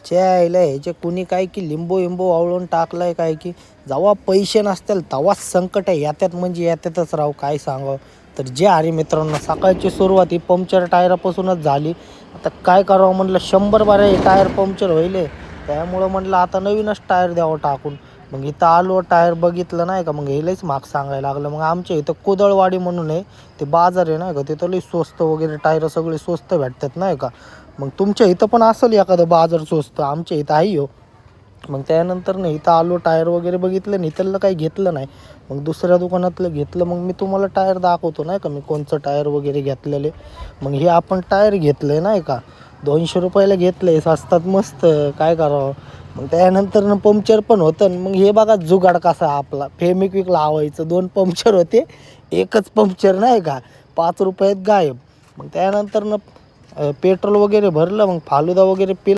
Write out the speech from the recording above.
च्यायला ह्याचे कुणी काय की लिंबू विंबू वावळून टाकलाय काय की जेव्हा पैसे नसतील तेव्हाच संकट येतात म्हणजे येतातच राव, काय सांगावं. तर जे हरी मित्रांनो, सकाळची सुरुवात ही पंक्चर टायरापासूनच झाली. आता काय करावं म्हणलं, 100 बाऱ्या हे टायर पंक्चर व्हायले. त्यामुळं म्हणलं आता नवीनच टायर द्यावं टाकून. मग इथं आलो, टायर बघितलं नाही का, मग हे लईच महाग सांगायला लागलं. मग आमच्या इथं कुदळवाडी म्हणून आहे, ते बाजार आहे नाही का, तिथं लई स्वस्त वगैरे टायर सगळे स्वस्त भेटतात नाही का. मग तुमच्या इथं पण असेल एखादं बाजार स्वस्त, आमच्या इथं आहे हो. मग त्यानंतर नाही इथं आलो, टायर वगैरे बघितलं नाही, इथलं काही घेतलं नाही. मग दुसऱ्या दुकानातलं घेतलं. मग मी तुम्हाला टायर दाखवतो नाही का, मी कोणचं टायर वगैरे घेतलेले. मग हे आपण टायर घेतलं आहे नाही का, 200 रुपयाला घेतलं आहे, स्वस्तात मस्त, काय करावं. मग त्यानंतर पंक्चर पण होतं. मग हे बघा जुगाड कसा आपला, फेमिक्विक लावायचं, 2 पंक्चर होते, एकच पंक्चर नाही का, 5 रुपयात गायब. मग त्यानंतर पेट्रोल वगैरे भरलं, मग फालुदा वगैरे पिला.